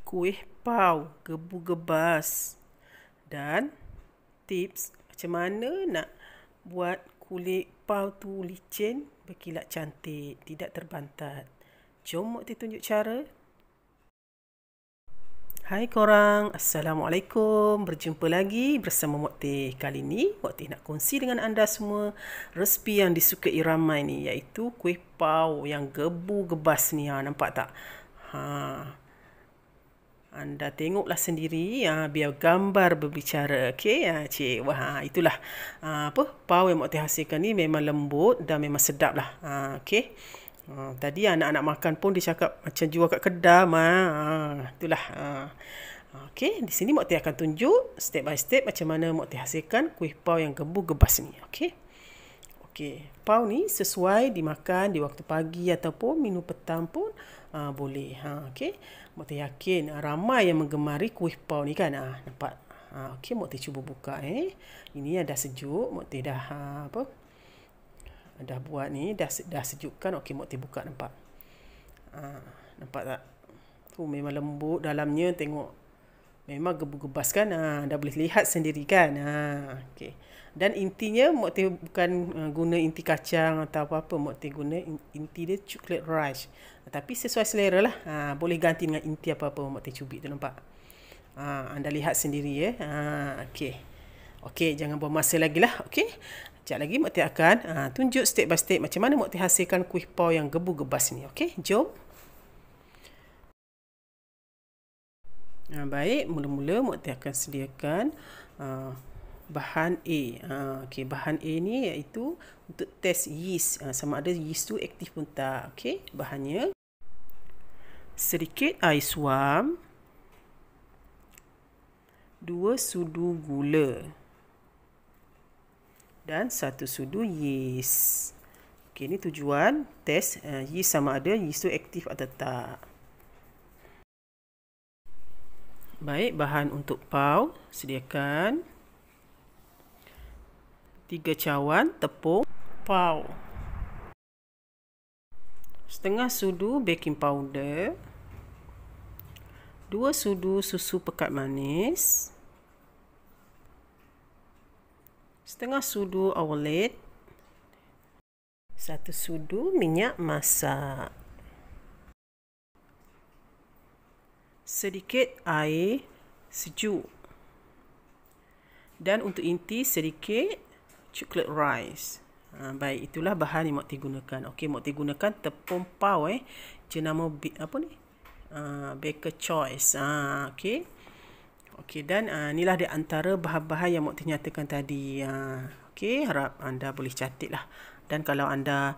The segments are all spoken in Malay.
kuih pau gebu-gebas dan tips macam mana nak buat kulit pau tu licin, berkilat cantik, tidak terbantat. Jom Mok Teh tunjuk cara. Hai korang, Assalamualaikum. Berjumpa lagi bersama Mok Teh. Kali ni Mok Teh nak kongsi dengan anda semua resipi yang disukai ramai ni, iaitu kuih pau yang gebu-gebas ni. Nampak tak? Anda tengoklah sendiri, biar gambar berbicara. Okey, cik. Wah, itulah pau yang Mok Teh hasilkan ni memang lembut dan memang sedap lah. Okey. Tadi anak-anak makan pun dia cakap macam jual kat kedai. Itulah. Okey, di sini Mok Teh akan tunjuk step by step macam mana Mok Teh hasilkan kuih pau yang gebu-gebas ni. Okey. Okey, pau ni sesuai dimakan di waktu pagi ataupun minum petang pun boleh. Okey. Mok Teh yakin ramai yang menggemari kuih pau ni kan. Nampak. Okey, Mok Teh cuba buka. Ini dah sejuk. Mok Teh dah dah buat ni, dah sejukkan. Okey, Mok Teh buka, nampak. Nampak tak? Tu memang lembut dalamnya, tengok. Memang gebu-gebas kan. Dah boleh lihat sendiri kan. Okey. Dan intinya Mok Teh bukan guna inti kacang atau apa-apa. Mok Teh guna inti dia chocolate rice. Tapi sesuai selera lah. Boleh ganti dengan inti apa-apa Mok Teh cubit tu, nampak. Anda lihat sendiri ya. Okey. Okey, jangan buang masa lagi lah. Okey. Sekejap lagi Mok Teh akan tunjuk step by step macam mana Mok Teh hasilkan kuih pau yang gebu-gebas ni. Okey, jom. Baik, mula-mula Mok Teh akan sediakan bahan A. Okey, bahan A ni iaitu untuk test yeast. Sama ada yeast tu aktif pun tak. Okey, bahannya sedikit air suam, 2 sudu gula dan 1 sudu yeast. Okey, ni tujuan test yeast sama ada yeast tu aktif atau tak. Baik, bahan untuk pau sediakan 3 cawan tepung pau, setengah sudu baking powder, 2 sudu susu pekat manis, setengah sudu oat, 1 sudu minyak masak, sedikit air sejuk, dan untuk inti sedikit chocolate rice. Baik, itulah bahan yang Mok Teh gunakan. Okey, Mok Teh gunakan tepung pau jenama apa ni? Baker Choice. Okey. Okey, dan inilah di antara bahan-bahan yang Mok Teh nyatakan tadi. Okey, harap anda boleh catatlah. Dan kalau anda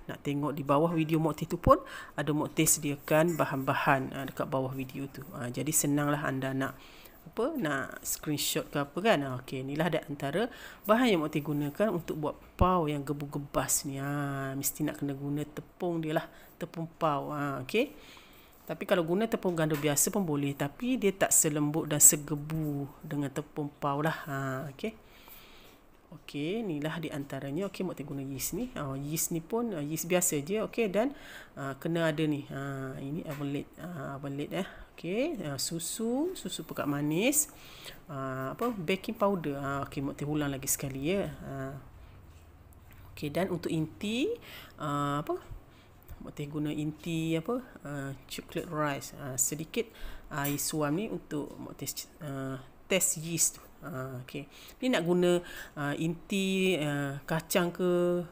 nak tengok di bawah video Mok Teh tu pun ada Mok Teh sediakan bahan-bahan dekat bawah video tu. Jadi senanglah anda nak screenshot ke apa kan. Okey, inilah di antara bahan yang Mok Teh gunakan untuk buat pau yang gebu-gebas ni. Mesti nak kena guna tepung dia lah, tepung pau. Okey. Tapi kalau guna tepung gandum biasa pun boleh, tapi dia tak selembut dan segebu dengan tepung pau lah. Okey. Okey, inilah di antaranya. Okey, Mok Teh guna yeast ni. Yeast ni pun yeast biasa je. Okey, dan kena ada ni. Ini oat. Okey, susu pekat manis. Baking powder. Okey, Mok Teh ulang lagi sekali ya. Okey, dan untuk inti Mok Teh guna inti chocolate rice. Sedikit air suam ni untuk Mok Teh test yeast tu. Okey. Ni nak guna inti kacang ke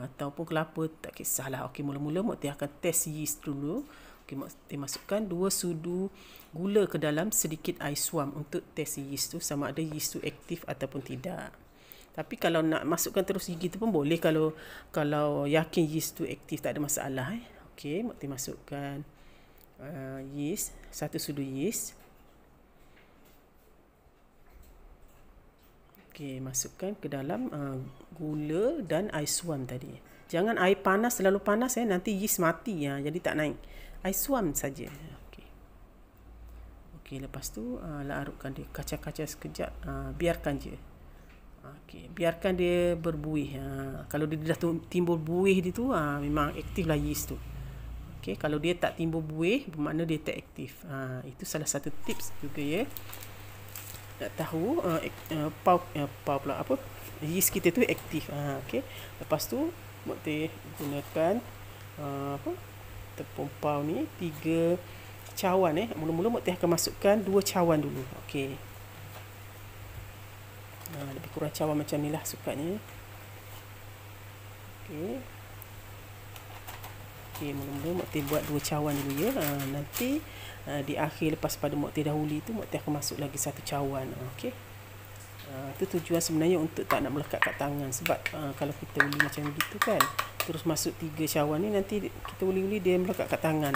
ataupun kelapa, tak kisahlah. Okey, mula-mula Mok Teh akan test yeast dulu. Okey, Mok Teh masukkan 2 sudu gula ke dalam sedikit air suam untuk test yeast tu sama ada yeast tu aktif ataupun tidak. Tapi kalau nak masukkan terus gitu pun boleh, kalau yakin yeast tu aktif, tak ada masalah. Okey, Mok Teh masukkan yeast, 1 sudu yeast. Okey, masukkan ke dalam gula dan air suam tadi. Jangan air panas, terlalu panas nanti yeast mati jadi tak naik. Air suam saja. Okey. Okey, lepas tu larutkan dia, kacang-kacang sekejap, biarkan je. Okey, biarkan dia berbuih. Kalau dia dah timbul buih dia tu memang aktiflah yeast tu. Okey, kalau dia tak timbul buih, bermakna dia tak aktif. Itu salah satu tips juga ya. Nak tahu pula apa? Yeast kita tu aktif. Okey. Lepas tu kita gunakan apa? Tepung pau ni 3 cawan Mula-mula kita akan masukkan 2 cawan dulu. Okey. Lebih kurang cawan macam ni lah sukanya. Okey. Okey, mula-mula Mokti buat 2 cawan dulu ya. Nanti di akhir lepas pada Mokti dahuli tu Mokti akan masuk lagi 1 cawan. Okey. Itu tujuan sebenarnya untuk tak nak melekat kat tangan. Sebab kalau kita uli macam gitu kan, terus masuk 3 cawan ni, nanti kita uli-uli dia melekat kat tangan.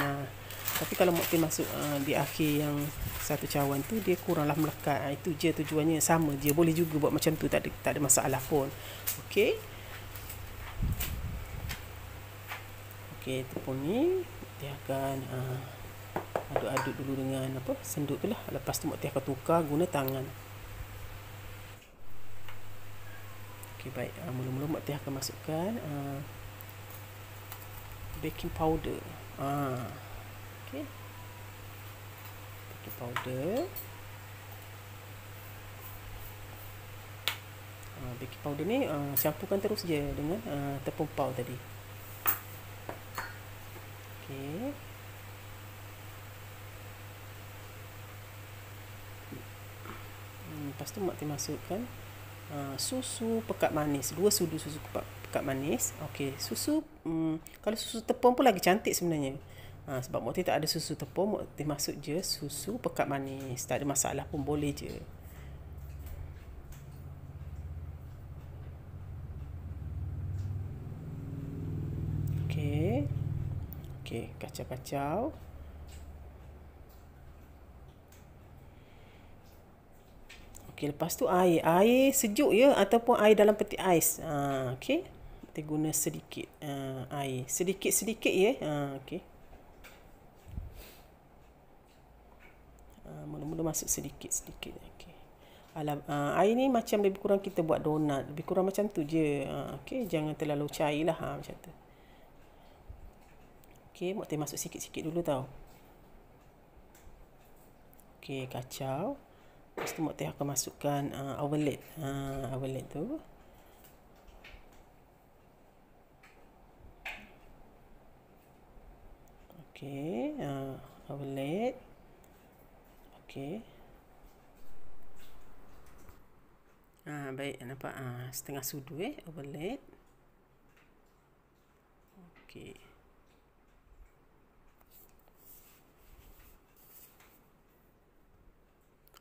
Tapi kalau Mokti masuk di akhir yang 1 cawan tu, dia kuranglah melekat. Itu je tujuannya, sama je. Boleh juga buat macam tu, tak ada masalah pun. Okey. Okey, tepung ni dia akan aduk-aduk dulu dengan senduk tu lah. Lepas tu Mokti akan tukar guna tangan. Okey, baik. Mula-mula Mokti akan masukkan baking powder. Okey. Baking powder. Baking powder ni campurkan terus je dengan tepung pau tadi. Okey. Lepas tu Mokti masukkan susu pekat manis. 2 sudu susu pekat manis. Okey, susu kalau susu tepung pun lagi cantik sebenarnya. Sebab Mokti tak ada susu tepung, Mokti masuk je susu pekat manis. Tak ada masalah pun, boleh je. Okey. Okey, kacau-kacau. Okey, lepas tu air sejuk ya, ataupun air dalam peti ais. Okey. Kita guna sedikit air. Sedikit-sedikit ya. Okey. Mula-mula masuk sedikit-sedikit. Okey. Air ni macam lebih kurang kita buat donat. Lebih kurang macam tu je. Okey, jangan terlalu cair lah macam tu. Okey, Mokti masuk sikit-sikit dulu tau. Okey, kacau. Lepas tu Mokti akan masukkan overload. Overload tu. Okey, overload. Okey. Baik, nampak setengah sudu overload. Okey.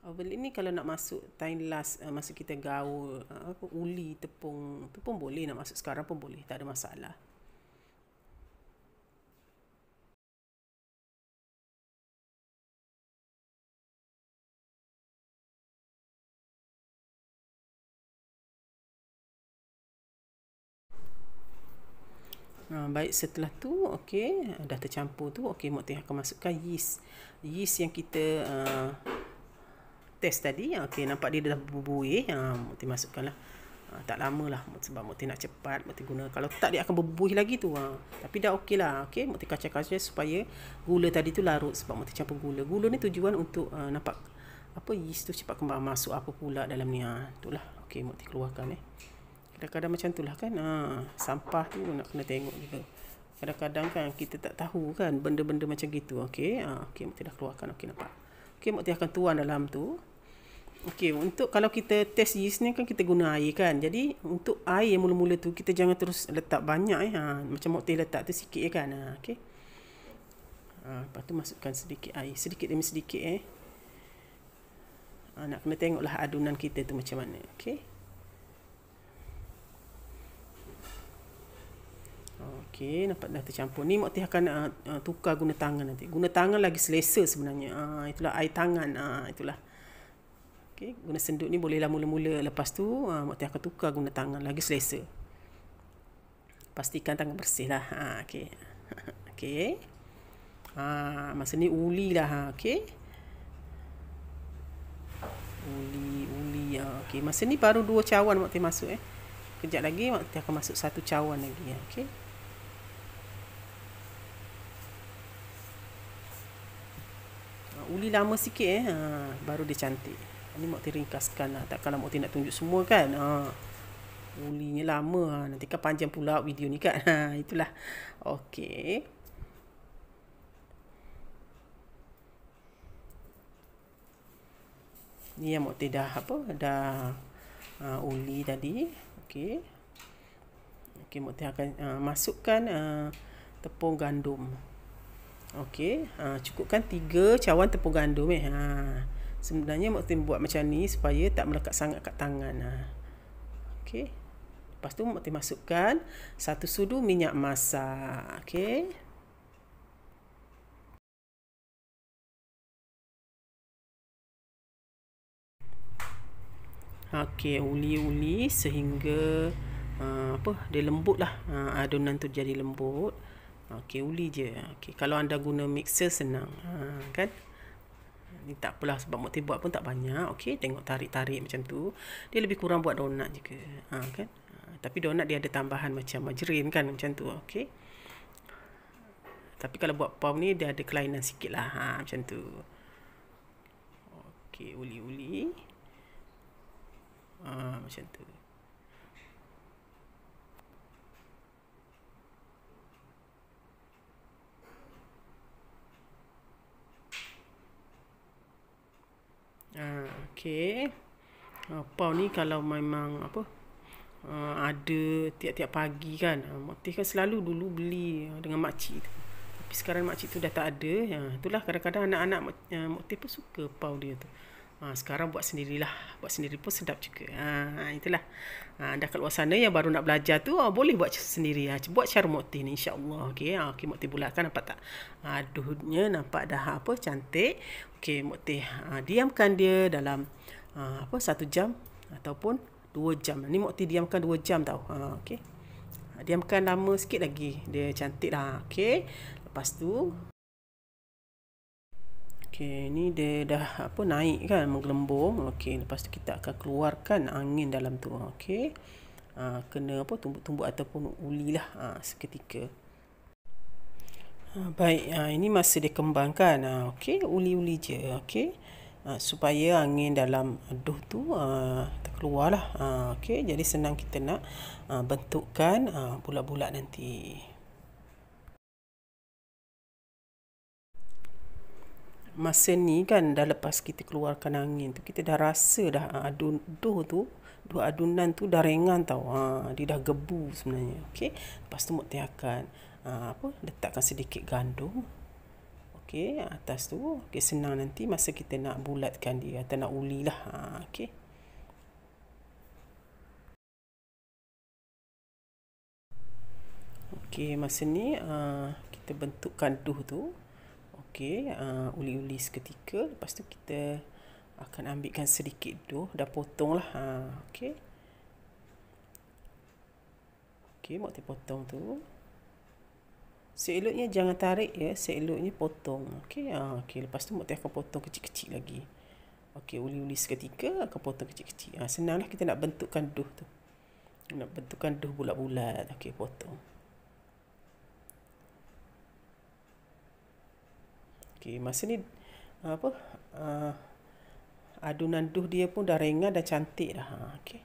Overload ni kalau nak masuk time last, masa kita gaul uli tepung tu pun boleh, nak masuk sekarang pun boleh, tak ada masalah. Baik, setelah tu okey, dah tercampur tu. Okey, Mokti akan masukkan yeast yang kita test tadi. Okey, nampak dia dah berbuih. Mokti masukkanlah. Tak lama lah, sebab Mokti nak cepat. Mokti guna, kalau tak dia akan berbuih lagi tu. Tapi dah okey lah. Okey, Mokti kacau-kacau supaya gula tadi tu larut, sebab Mokti campur gula ni tujuan untuk nampak yeast tu cepat kembang masuk apa pula dalam ni. Itulah. Okey, Mokti keluarkan kadang-kadang macam tu lah kan. Sampah tu nak kena tengok juga. Kadang-kadang kan kita tak tahu kan benda-benda macam gitu. Okey. Okey, Mokti dah keluarkan. Okey, nampak. Okey, Mokti akan tuang dalam tu. Okey, untuk kalau kita test yeast ni kan kita guna air kan. Jadi untuk air yang mula-mula tu kita jangan terus letak banyak macam Mokti letak tu sikit kan. Okey. Lepas tu masukkan sedikit air, sedikit demi sedikit nak kena tengoklah adunan kita tu macam mana. Okey. Okey, nampak dah tercampur. Ni Mokti akan tukar guna tangan nanti. Guna tangan lagi selesa sebenarnya. Itulah air tangan. Itulah. Okey, guna senduk ni bolehlah mula-mula. Lepas tu Mokti akan tukar guna tangan lagi selesa. Pastikan tangan bersih lah. Okey. Okey. Masa ni uli lah. Okey. Uli. Okey, masa ni baru 2 cawan Mokti masuk Kejap lagi Mokti akan masuk 1 cawan lagi. Okey. uli lama sikit baru dia cantik. Ni Mak Ti ringkaskan lah. Takkanlah Mak Ti nak tunjuk semua kan. Ulinya lama. Nanti kan panjang pula video ni kan. Itulah. Okey. Ni yang Mak Ti dah dah uli tadi. Okey. Okey, Mak Ti akan masukkan tepung gandum. Okey, cukupkan 3 cawan tepung gandum sebenarnya Mak Ti buat macam ni supaya tak melekat sangat kat tangan. Okey. Lepas tu Mak Ti masukkan 1 sudu minyak masak. Okey. Okey, uli-uli sehingga dia lembut lah. Adunan tu jadi lembut. Okey, uli je. Okey, kalau anda guna mixer senang. Kan? Ni tak apalah sebab Mak Ti buat pun tak banyak. Okey, tengok tarik-tarik macam tu. Dia lebih kurang buat donat juga. Kan? Tapi donat dia ada tambahan macam margarin kan macam tu. Okey. Tapi kalau buat pau ni dia ada kelainan sikit lah. Macam tu. Okey, uli-uli. Macam tu. Okey. Pau ni kalau memang ada tiap-tiap pagi kan. Mak Ti kan selalu dulu beli dengan makcik tu. Tapi sekarang makcik tu dah tak ada. Itulah kadang-kadang anak-anak Mak Ti pun suka pau dia tu. Sekarang buat sendirilah. Buat sendiri pun sedap juga. Itulah. Anda kat luar sana yang baru nak belajar tu boleh buat sendiri. Buat cara Mak Ti ni insya-Allah. Okey. Okey, Mak Ti bulatkan nampak tak? Aduhnya nampak dah cantik. Okey, Mak Ti diamkan dia dalam 1 jam ataupun 2 jam. Ni Mak Ti diamkan 2 jam tau. Okey. Diamkan lama sikit lagi. Dia cantik dah. Okey. Lepas tu okey, ni dia dah naik kan menggelembung. Okey, lepas tu kita akan keluarkan angin dalam tu. Okey. Kena tumbuk-tumbuk ataupun ulilah seketika. Baik, ini masa dia kembangkan. Okey, uli-uli je. Okey. Supaya angin dalam aduh tu terkeluarlah. Okey, jadi senang kita nak bentukkan bulat-bulat nanti. Masa ni kan dah lepas kita keluarkan angin tu, kita dah rasa dah dua adunan tu dah ringan tau. Dia dah gebu sebenarnya. Okey. Lepas tu Mak Ti akan letakkan sedikit gandum. Okey, atas tu. Okey, senang nanti masa kita nak bulatkan dia atau nak ulilah. Okey. Okey, masa ni kita bentukkan duh tu. Okey, uli-uli seketika. Lepas tu kita akan ambilkan sedikit duh. Dah potong lah. Okey. Okey, Mak Ti potong tu. Seeloknya jangan tarik ya. Seeloknya potong. Okey. Okey, lepas tu Mak Ti akan potong kecil-kecil lagi. Okey, uli-uli seketika akan potong kecil-kecil. Senanglah kita nak bentukkan duh tu. Nak bentukkan duh bulat-bulat. Okey, potong. Okey, masa ni adunan duh dia pun dah ringan dah cantik dah. Okey.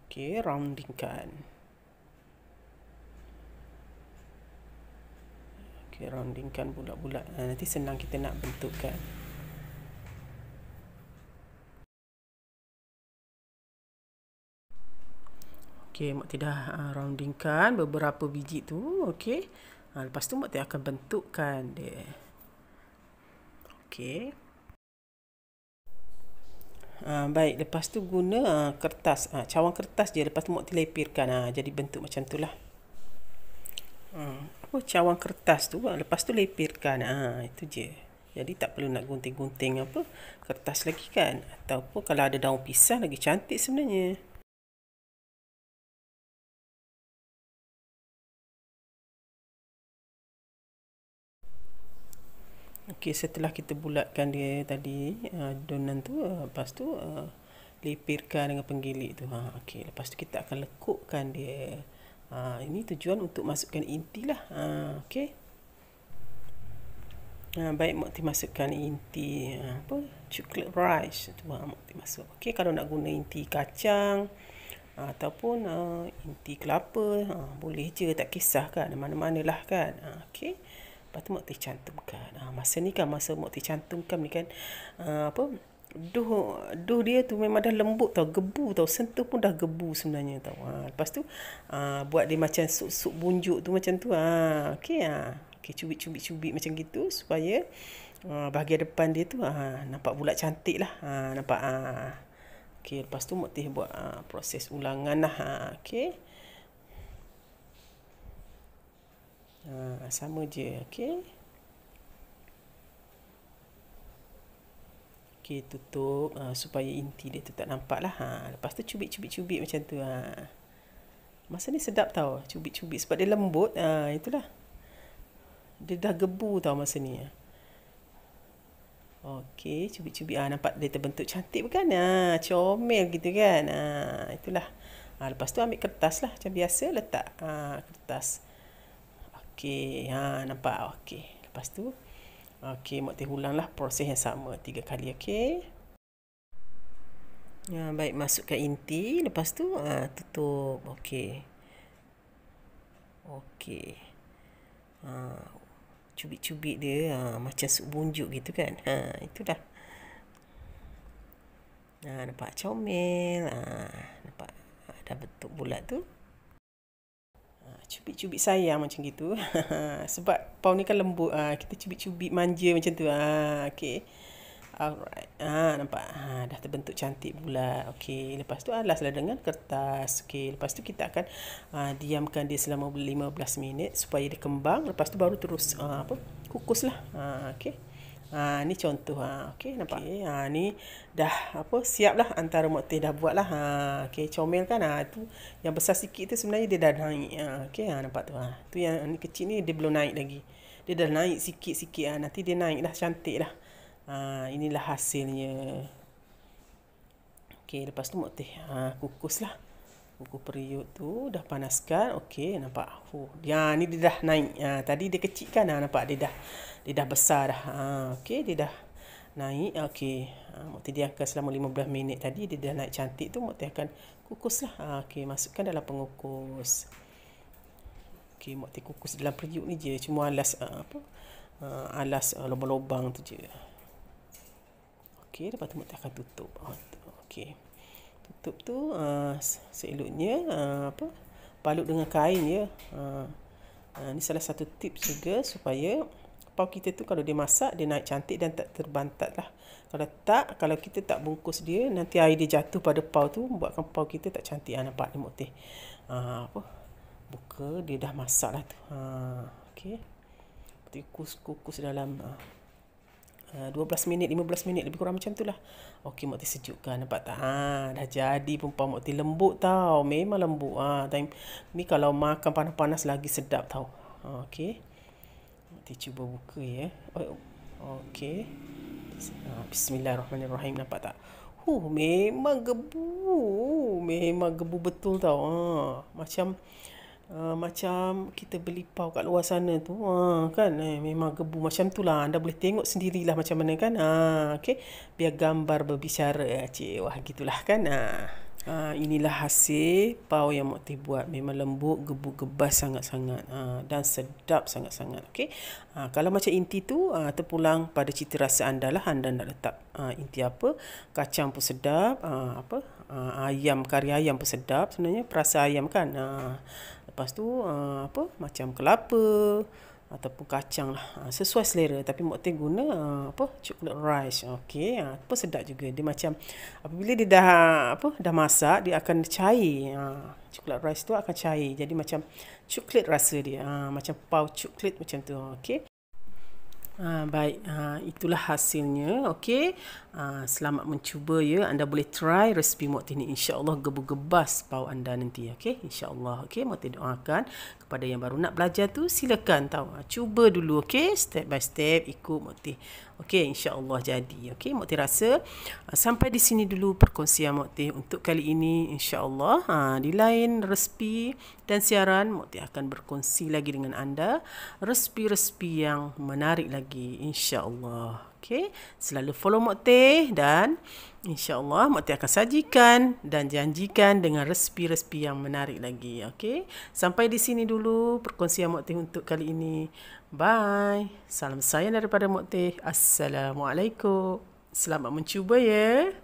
Okey, roundingkan. Okey, roundingkan bulat-bulat. Nanti senang kita nak bentukkan. Okey, Mak Ti dah roundingkan beberapa biji tu. Okey. Lepas tu Mak Ti akan bentukkan dia. Okey. Baik, lepas tu guna kertas. Cawan kertas je. Lepas tu Mak Ti lepirkan. Jadi bentuk macam tu lah. Cawan kertas tu. Lepas tu lepirkan. Itu je. Jadi tak perlu nak gunting-gunting kertas lagi kan. Ataupun kalau ada daun pisang lagi cantik sebenarnya. Okey, setelah kita bulatkan dia tadi adunan tu, lepas tu lepirkan dengan penggilik tu. Okey, lepas tu kita akan lekukkan dia. Ini tujuan untuk masukkan inti lah. Okey. Baik, Mokti masukkan inti chocolate rice tu Mokti masuk. Okey, kalau nak guna inti kacang ataupun inti kelapa, boleh je, tak kisah kan, mana-mana lah kan. Okey. Lepas tu Mokti cantumkan. Masa ni kan, masa Mokti cantumkan ni kan, duh dia tu memang dah lembut tau, gebu tau, sentuh pun dah gebu sebenarnya tau. Lepas tu buat dia macam sup bunjuk tu macam tu. Okey, cubit-cubit macam gitu supaya bahagian depan dia tu nampak bulat cantik lah. Nampak. Okey, lepas tu Mokti buat proses ulangan lah. Okey. Sama je. Okey. Okey, tutup supaya inti dia tu tak nampak lah. Lepas tu cubit-cubit macam tu. Masa ni sedap tau, cubit-cubit sebab dia lembut. Itulah. Dia dah gebu tau masa ni. Okey, cubit-cubit. Nampak dia terbentuk cantik bukan? Comel gitu kan. Itulah. Lepas tu ambil kertas lah. Macam biasa letak kertas. Okey, nampak. Okey, lepas tu okey, Mokti ulanglah proses yang sama 3 kali. Okey. Baik, masukkan inti. Lepas tu tutup. Okey. Okey. Cubit-cubit dia macam sup bunjuk gitu kan. Itulah. Nampak comel. Nampak dah bentuk bulat tu. Cubit-cubit sayang macam gitu. Sebab pau ni kan lembut. Kita cubit-cubit manja macam tu. Okey. Alright. Nampak. Dah terbentuk cantik bulat. Okey. Lepas tu alaslah dengan kertas. Okey. Lepas tu kita akan diamkan dia selama 15 minit supaya dia kembang. Lepas tu baru terus kukuslah. Okey. Ni contoh. Okey, nampak. Okay. Ni dah siap lah, antara Mokti dah buat lah. Okey, comel kan. Tu yang besar sikit tu sebenarnya dia dah naik. Okey, nampak tu. Tu yang ni kecil ni dia belum naik lagi. Dia dah naik sikit-sikit. Nanti dia naik dah, cantik dah. Inilah hasilnya. Okey, lepas tu Mokti kukus lah. Kukus periuk tu dah panaskan. Okey, nampak. Ni dia dah naik. Tadi dia kecil kan. Nampak dia dah besar dah. Okey, dia dah naik. Okey, Mokti diamkan selama 15 minit tadi. Dia dah naik cantik tu. Mokti akan kukus lah. Okey, masukkan dalam pengukus. Okey, Mokti kukus dalam periuk ni je. Cuma alas alas lubang-lubang tu je. Okey, lepas tu Mokti akan tutup. Okey, tutup tu seeloknya balut dengan kain je. Ni salah satu tips juga supaya pau kita tu kalau dia masak, dia naik cantik dan tak terbantat lah. Kalau kita tak bungkus dia, nanti air dia jatuh pada pau tu, buatkan pau kita tak cantik. Nampak ni Mokti buka, dia dah masak lah tu. Okey, Mokti kukus dalam 12 minit, 15 minit, lebih kurang macam tu lah. Okey, Mokti sejukkan. Nampak tak? Dah jadi pun pau Mokti, lembut tau. Memang lembut. Time ni kalau makan panas-panas lagi sedap tau. Okey, Mokti cuba buka ya. Okey. Bismillahirrahmanirrahim. Nampak tak? Memang gebu. Memang gebu betul tau. Macam kita beli pau kat luar sana tu. Kan? Memang gebu macam tu lah. Anda boleh tengok sendirilah macam mana kan. Okey. Biar gambar berbicara. Wah, gitulah kan. Inilah hasil pau yang Mokti buat. Memang lembut, gebu-gebas sangat-sangat. Dan sedap sangat-sangat. Okey. Kalau macam inti tu, terpulang pada cita rasa anda lah. Anda nak letak inti apa. Kacang pun sedap. Ayam, kari ayam pun sedap. Sebenarnya perasa ayam kan. Lepas tu macam kelapa ataupun kacang lah, sesuai selera. Tapi Mokti guna chocolate rice. Okey, sedap juga. Dia macam apabila dia dah masak, dia akan cair. Chocolate rice tu akan cair. Jadi macam coklat rasa dia. Macam pau coklat macam tu. Okey. Baik, itulah hasilnya. Okey, selamat mencuba ya. Anda boleh try resipi Mok Teh ni. InsyaAllah gebu-gebas bau anda nanti. Okey, insyaAllah. Okey, Mok Teh doakan kepada yang baru nak belajar tu, silakan tahu. Cuba dulu, okey, step by step ikut Mok Teh. Okey, insyaAllah jadi. Okey, Mok Teh rasa sampai di sini dulu perkongsian Mok Teh untuk kali ini. InsyaAllah di lain resipi dan siaran, Mok Teh akan berkongsi lagi dengan anda resipi-resipi yang menarik lagi. InsyaAllah. Okay. Selalu follow Mok Teh dan InsyaAllah Mok Teh akan sajikan dan janjikan dengan resipi-resipi yang menarik lagi. Okay. Sampai di sini dulu perkongsian Mok Teh untuk kali ini. Bye. Salam sayang daripada Mok Teh. Assalamualaikum. Selamat mencuba ya.